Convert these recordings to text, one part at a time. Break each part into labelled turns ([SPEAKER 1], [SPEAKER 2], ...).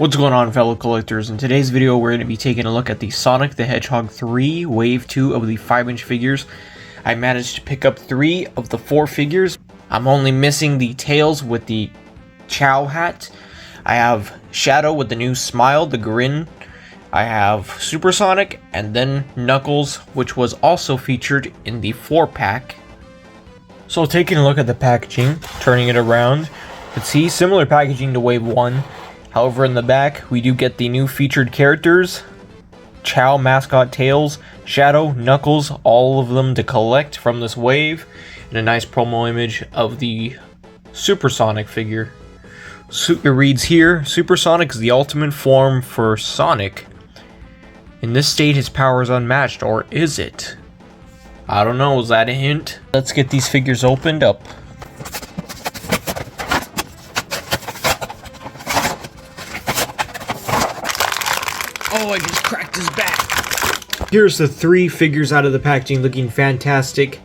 [SPEAKER 1] What's going on, fellow collectors? In today's video we're going to be taking a look at the Sonic the Hedgehog 3 Wave 2 of the 5-inch figures. I managed to pick up 3 of the 4 figures. I'm only missing the Tails with the Chow hat. I have Shadow with the new smile, the grin. I have Supersonic, and then Knuckles, which was also featured in the 4-pack. So taking a look at the packaging, turning it around, you can see similar packaging to Wave 1. However, in the back, we do get the new featured characters, Chow mascot Tails, Shadow, Knuckles, all of them to collect from this wave, and a nice promo image of the Supersonic figure. It reads here, Supersonic is the ultimate form for Sonic. In this state, his power is unmatched, or is it? I don't know, is that a hint? Let's get these figures opened up. Oh, I just cracked his back. Here's the 3 figures out of the packaging, looking fantastic.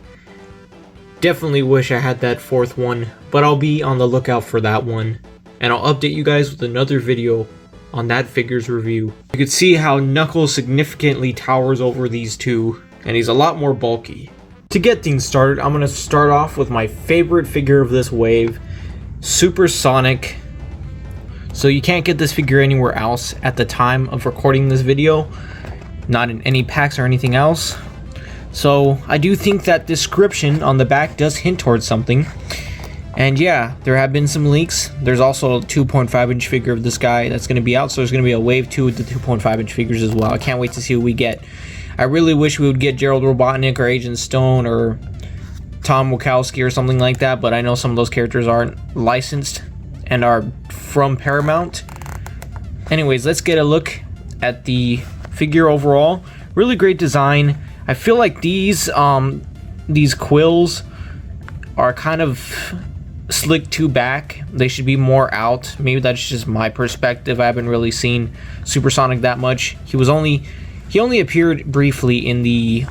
[SPEAKER 1] Definitely wish I had that 4th one, but I'll be on the lookout for that one. And I'll update you guys with another video on that figure's review. You can see how Knuckles significantly towers over these two, and he's a lot more bulky. To get things started, I'm going to start off with my favorite figure of this wave, Supersonic. So you can't get this figure anywhere else at the time of recording this video, not in any packs or anything else. So I do think that description on the back does hint towards something. And yeah, there have been some leaks. There's also a 2.5-inch figure of this guy that's going to be out, so there's going to be a Wave 2 with the 2.5-inch figures as well. I can't wait to see who we get. I really wish we would get Gerald Robotnik or Agent Stone or Tom Wachowski or something like that, but I know some of those characters aren't licensed and are from Paramount. Anyways, let's get a look at the figure overall. Really great design. I feel like these quills are kind of slick too back. They should be more out. Maybe that's just my perspective. I haven't really seen Supersonic that much. He only appeared briefly in the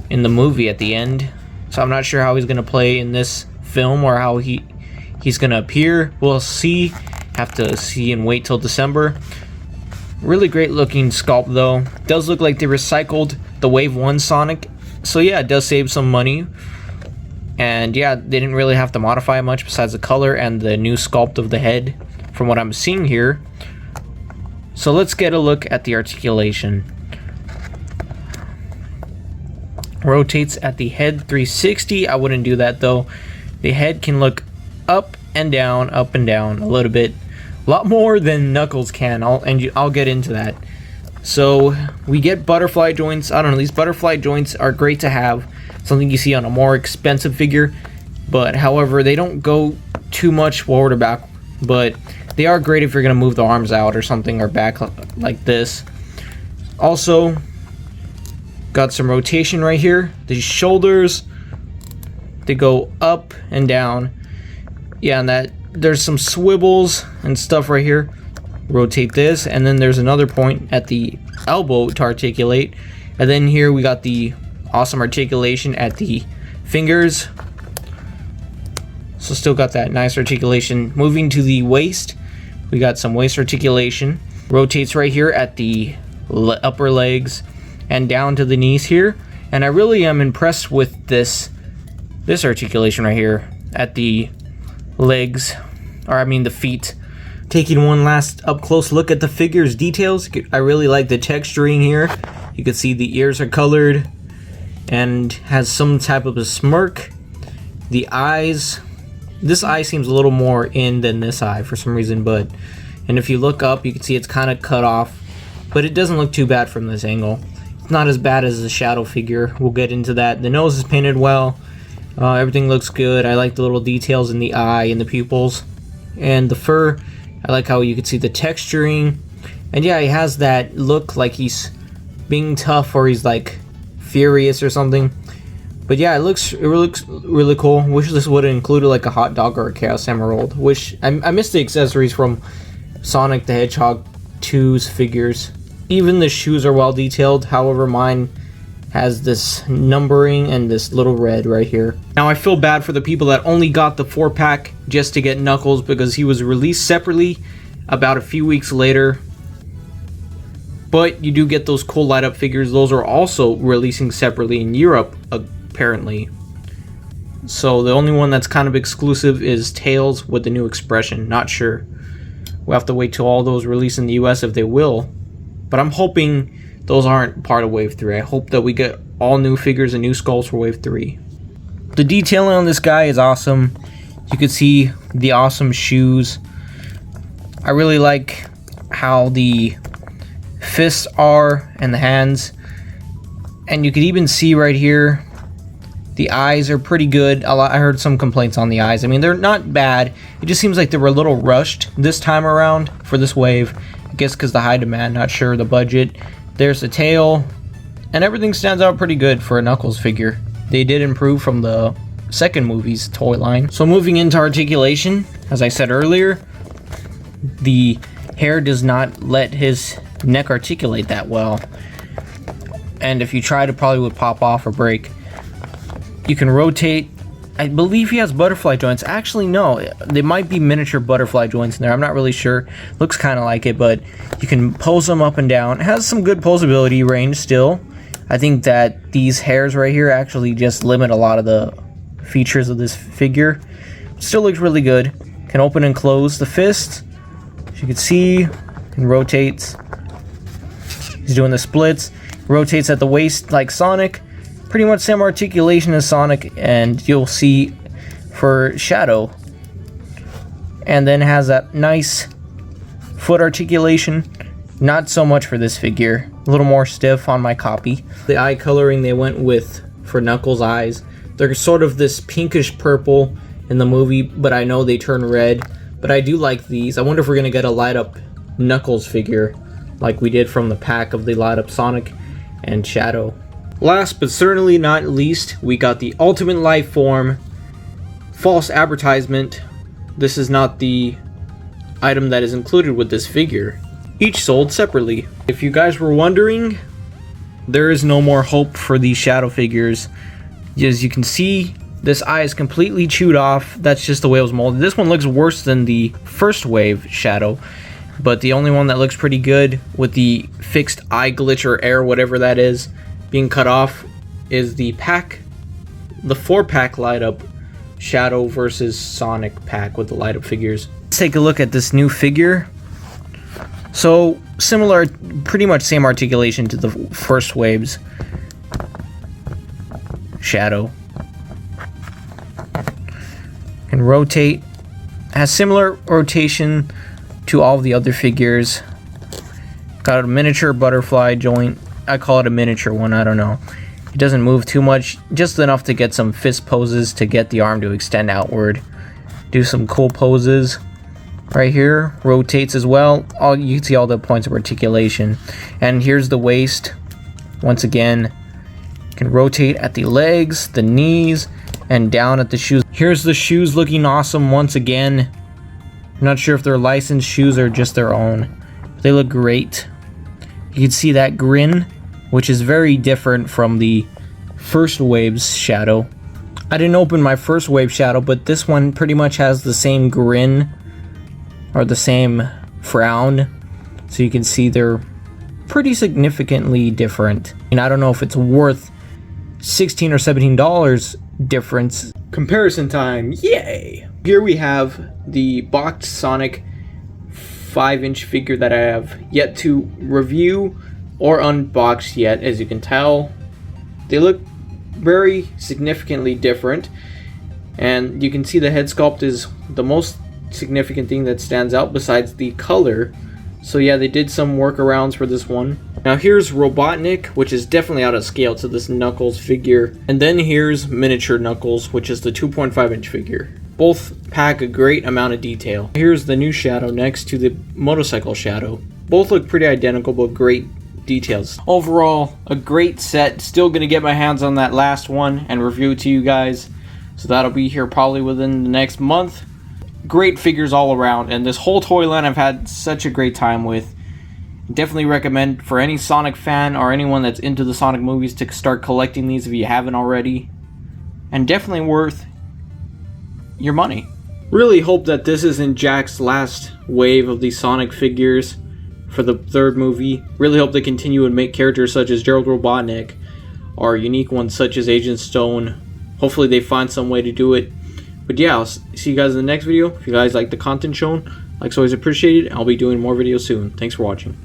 [SPEAKER 1] movie at the end, so I'm not sure how he's gonna play in this film or how he's gonna appear. We'll see. Have to see and wait till December. Really great looking sculpt though. Does look like they recycled the Wave 1 Sonic, so yeah, it does save some money. And yeah, they didn't really have to modify much besides the color and the new sculpt of the head from what I'm seeing here. So let's get a look at the articulation. Rotates at the head 360. I wouldn't do that though. The head can look up and down a little bit. A lot more than Knuckles can. I'll get into that. So we get butterfly joints. I don't know, these butterfly joints are great to have. Something you see on a more expensive figure, but however they don't go too much forward or back, but they are great if you're gonna move the arms out or something or back like this. Also got some rotation right here. The shoulders, they go up and down. Yeah, and that there's some swivels and stuff right here. Rotate this, and then there's another point at the elbow to articulate, and then here we got the awesome articulation at the fingers. So still got that nice articulation. Moving to the waist, we got some waist articulation. Rotates right here at the upper legs and down to the knees here. And I really am impressed with this articulation right here at the legs, or I mean the feet. Taking one last up close look at the figure's details, I really like the texturing here. You can see the ears are colored and has some type of a smirk. The eyes, this eye seems a little more in than this eye for some reason, and if you look up you can see it's kind of cut off, but it doesn't look too bad from this angle. It's not as bad as the Shadow figure. We'll get into that. The nose is painted well. Everything looks good. I like the little details in the eye and the pupils, and the fur. I like how you can see the texturing, and yeah, he has that look like he's being tough or he's like furious or something. But yeah, it looks really cool. Wish this would have included like a hot dog or a Chaos Emerald. Wish I missed the accessories from Sonic the Hedgehog 2's figures. Even the shoes are well detailed. However, mine has this numbering and this little red right here. Now I feel bad for the people that only got the 4-pack just to get Knuckles, because he was released separately about a few weeks later. But you do get those cool light up figures. Those are also releasing separately in Europe, apparently. So the only one that's kind of exclusive is Tails with the new expression. Not sure. We'll have to wait till all those release in the US if they will. But I'm hoping those aren't part of Wave 3. I hope that we get all new figures and new skulls for Wave 3. The detailing on this guy is awesome. You can see the awesome shoes. I really like how the fists are and the hands. And you could even see right here, the eyes are pretty good. I heard some complaints on the eyes. I mean, they're not bad. It just seems like they were a little rushed this time around for this wave. I guess because the high demand, not sure the budget. There's the tail, and everything stands out pretty good for a Knuckles figure. They did improve from the second movie's toy line. So moving into articulation, as I said earlier, the hair does not let his neck articulate that well. And if you tried, it probably would pop off or break. You can rotate. I believe he has butterfly joints. Actually, no. They might be miniature butterfly joints in there. I'm not really sure. Looks kind of like it, but you can pose them up and down. It has some good posability range still. I think that these hairs right here actually just limit a lot of the features of this figure. Still looks really good. Can open and close the fist. As you can see, can rotate. He's doing the splits. Rotates at the waist like Sonic. Pretty much same articulation as Sonic, and you'll see for Shadow. And then has that nice foot articulation. Not so much for this figure. A little more stiff on my copy. The eye coloring they went with for Knuckles' eyes. They're sort of this pinkish purple in the movie, but I know they turn red. But I do like these. I wonder if we're going to get a light up Knuckles figure like we did from the pack of the light up Sonic and Shadow. Last but certainly not least, we got the Ultimate Life Form false advertisement. This is not the item that is included with this figure. Each sold separately. If you guys were wondering, there is no more hope for these Shadow figures. As you can see, this eye is completely chewed off. That's just the way it was molded. This one looks worse than the first wave Shadow, but the only one that looks pretty good with the fixed eye glitch or error, whatever that is, being cut off is the 4-pack light up Shadow versus Sonic pack with the light up figures. Let's take a look at this new figure. So similar, pretty much same articulation to the first waves Shadow. Can rotate, has similar rotation to all of the other figures. Got a miniature butterfly joint. I call it a miniature one, I don't know. It doesn't move too much, just enough to get some fist poses to get the arm to extend outward. Do some cool poses. Right here, rotates as well. You can see all the points of articulation. And here's the waist. Once again, can rotate at the legs, the knees, and down at the shoes. Here's the shoes looking awesome once again. I'm not sure if they're licensed shoes or just their own. They look great. You can see that grin, which is very different from the first wave's Shadow. I didn't open my first wave Shadow, but this one pretty much has the same grin or the same frown. So you can see they're pretty significantly different. And I don't know if it's worth $16 or $17 difference. Comparison time, yay! Here we have the boxed Sonic 5-inch figure that I have yet to review or unbox yet. As you can tell, they look very significantly different, and you can see the head sculpt is the most significant thing that stands out besides the color. So yeah, they did some workarounds for this one. Now here's Robotnik, which is definitely out of scale to this Knuckles figure, and then here's miniature Knuckles, which is the 2.5-inch figure. Both pack a great amount of detail. Here's the new Shadow next to the motorcycle Shadow. Both look pretty identical, but great details. Overall, a great set. Still gonna get my hands on that last one and review it to you guys. So that'll be here probably within the next month. Great figures all around, and this whole toy line I've had such a great time with. Definitely recommend for any Sonic fan or anyone that's into the Sonic movies to start collecting these if you haven't already. And definitely worth your money. Really hope that this isn't Jakks' last wave of these Sonic figures for the third movie. Really hope they continue and make characters such as Gerald Robotnik or unique ones such as Agent Stone. Hopefully they find some way to do it. But yeah, I'll see you guys in the next video. If you guys like the content shown, likes always appreciated. I'll be doing more videos soon. Thanks for watching.